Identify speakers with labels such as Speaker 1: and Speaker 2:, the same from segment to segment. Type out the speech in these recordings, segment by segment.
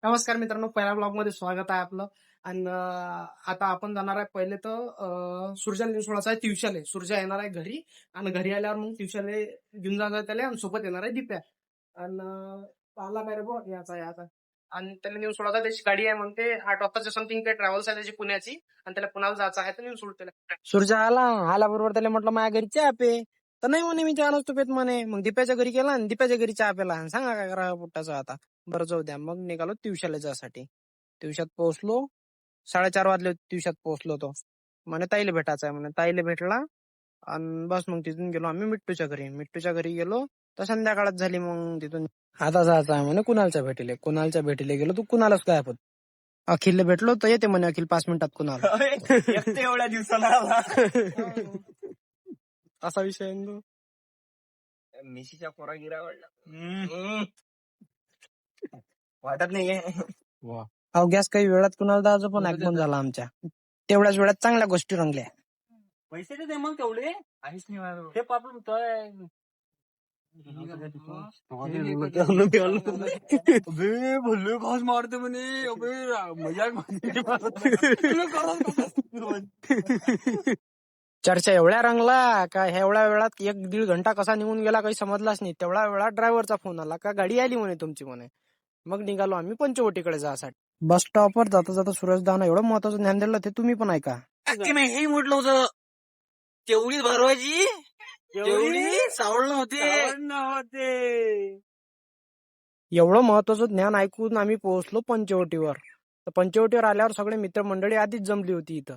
Speaker 1: नमस्कार मित्रांनो, पहिल्या ब्लॉगमध्ये स्वागत आहे आपलं. आणि आता आपण जाणार आहे पहिले तर सुरजाला घेऊन सोडायचं आहे ट्युशनला. सुरजा येणार आहे घरी आणि घरी आल्यावर मग ट्युशनला घेऊन जाणार आहे त्याला आणि सोबत येणार आहे दिप्या. आणि पाहिला काय रे बुवा, याचा आणि त्याला नेऊन सोडायचा. त्याची गाडी आहे म्हणते 8 वाजताची समथिंग काही ट्रॅव्हल्स आहे त्याची पुण्याची, आणि त्याला पुण्याला जायचं आहे तर नेऊन सोडू त्याला. सुरजा आल्याबरोबर त्याला म्हटलं माझ्या घरी चहा पे, तर नाही म्हणे मी चहा नसतो पेत म्हणे. मग दिप्याच्या घरी गेला आणि दिप्याच्या घरी चहा पेला आणि सांगा काय करा पुट्टाचं आता. बरं जाऊ द्या, मग निघालो ट्युशनला जायसाठी. ट्युशात पोहोचलो, 4:30 वाजले ट्युशात पोहोचलो. तो म्हणे ताईला भेटायचं आहे म्हणे. ताईला भेटला आणि बस मग तिथून गेलो आम्ही मिट्टूच्या घरी गेलो तर संध्याकाळच झाली. मग तिथून आता जायचं आहे म्हणे कुणालच्या भेटीला गेलो. तू कुणालाच काय होत. अखिलला भेटलो तर येते म्हणे अखिल 5 मिनिटात कुणाल.
Speaker 2: एवढ्या दिवसाला
Speaker 1: असा विषय आहे ना तो.
Speaker 2: मिशीच्या पोरा गिरा वाटत नाहीये.
Speaker 1: अवघ्यास काही वेळात कुणाला दाजो पण आगमन झाला आमच्या. तेवढ्याच वेळात चांगल्या गोष्टी रंगल्या.
Speaker 2: पैसे दे मग तेवढे काहीच नाही माझं. हे पापड होतोय भले घास मारते म्हणे.
Speaker 1: चर्चा एवढ्या रंगला का एवढ्या वेळात 1-1.5 घंटा कसा निघून गेला काही समजलाच नाही. तेवढ्या वेळात ड्रायव्हरचा फोन आला का गाडी आली म्हणे तुमची म्हणे. मग निघालो आम्ही पंचवटीकडे जायसाठी. बस स्टॉपवर जाता जाता सुरजदाना एवढं महत्वाचं ज्ञान दिलं ते तुम्ही पण ऐका.
Speaker 2: हे म्हटलं होतं तेवढीच भरवायची, तेवढी सावळ नव्हते.
Speaker 1: एवढं महत्वाचं ज्ञान ऐकून आम्ही पोहोचलो पंचवटीवर. तर पंचवटीवर आल्यावर सगळे मित्रमंडळी आधीच जमली होती इथं.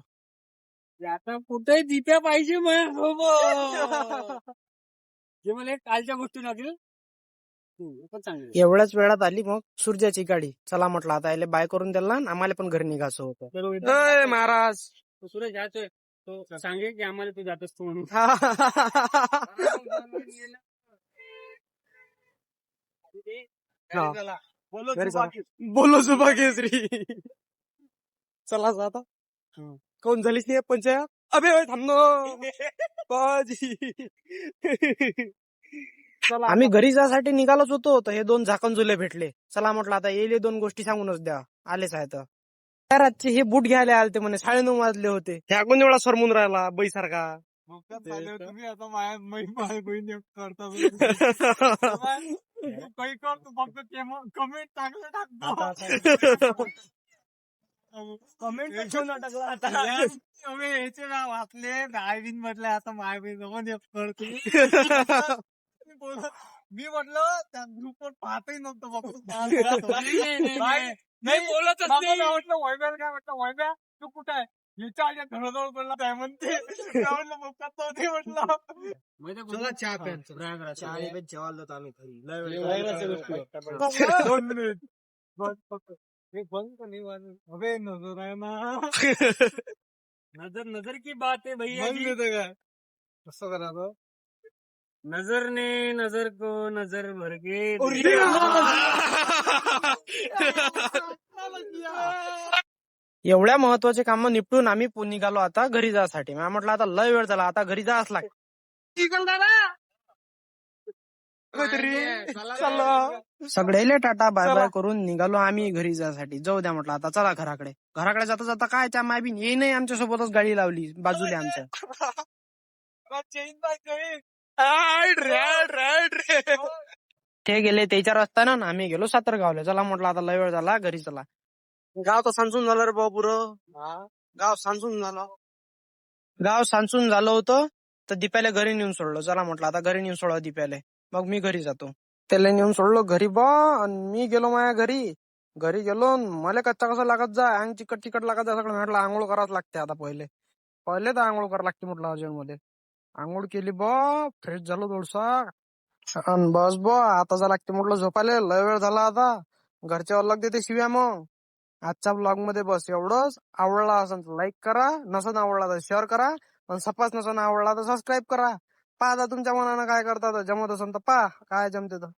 Speaker 2: आता कुठे दिप्या पाहिजे माझ्यासोबत. जे मला कालच्या गोष्टी लागेल
Speaker 1: एवढ्याच वेळात आली मग सूर्याची गाडी. चला म्हटलं आता याला बाय करून द्याला ना, आम्हाला पण घरी निघायचं होतं. महाराज
Speaker 2: सुरेश जायचोय तो सांगे की आम्हाला तू जात असतो म्हणून.
Speaker 1: बोलो सुभा केसरी. चला आता कोण झालीच नाही पंचायत. अबे थांब बाजी. आम्ही घरी जायसाठी निघालोच होतो तर हे 2 झाकणझुले भेटले. चला म्हटलं आता येले 2 गोष्टी सांगूनच द्या. आलेच आहे तर त्या रातचे हे बूट घ्यायला आलते म्हणे. 9:30 वाजले होते. ह्या कोण एवढा सरमून राहिला बाई सारखा.
Speaker 2: तुम्ही आता माझ्या बहीण करता काही करतो फक्त कमेंट टाकलं टाकतो. कमेंट ह्याचे नाव वाचले मायबीन म्हटलं आता मायबीन करतो. मी म्हटलं त्या ग्रुपवर पाहतही नव्हतं फक्त नाही बोलत म्हटलं वैब्याला काय म्हटलं वैब्या तू कुठं आहे. हिच्या घराजवळ पडला काय म्हणते. म्हटलं
Speaker 1: चहा प्यायचं.
Speaker 2: जेवायला होतो आम्ही घरी नजर आहे ना. नजर की बात है भैया. कसं करायचं. नजर ने नजर को नजर भर के
Speaker 1: एवढ्या महत्वाचे काम निपटून आम्ही निघालो आता घरी जायसाठी. मी म्हटलं आता लय वेळ झाला, आता घरी जायच लागेल. सगळ्याले टाटा बाय बाय करून निघालो आम्ही घरी जायसाठी. जाऊ द्या म्हटलं आता चला घराकडे. घराकडे जाता जाता काय त्या मायबीन ये नाही आमच्या सोबतच गाडी लावली बाजूला आमच्या. ते गेले त्याच्या रस्त्यानं ना आम्ही गेलो सातारगावला. चला म्हटलं आता लय वेळ झाला घरी चला. गाव तर सांसून झालं रे भाऊ पुरं. गाव सांसून झालं होतं तर दीप्याला घरी नेऊन सोडलं. चला म्हटलं आता घरी नेऊन सोडलं दीप्याला. मग मी घरी जातो. त्याला नेऊन सोडलो घरी आणि मी गेलो माझ्या घरी. घरी गेलो मला कच्चा कसा लागत जा अंग चिकट लागत जा सगळं. म्हटलं आंघोळ करावंच लागते आता. पहिले तर आंघोळ करावं लागते म्हटलं अर्जंटमध्ये. आंघोळ केली फ्रेश झालो थोडसा. बस आता जा लागते म्हटलं झोपायला. लय वेळ झाला आता. घरच्यावर लग देते शिव्या. मग आजच्या ब्लॉग मध्ये बस एवढंच. आवडला असेल तर लाईक करा, नसन आवडला तर शेअर करा, पण सपास नसन आवडला तर सबस्क्राईब करा. पहा तुमच्या मनानं काय करतात. जमत असेल तर पहा काय जमते तर.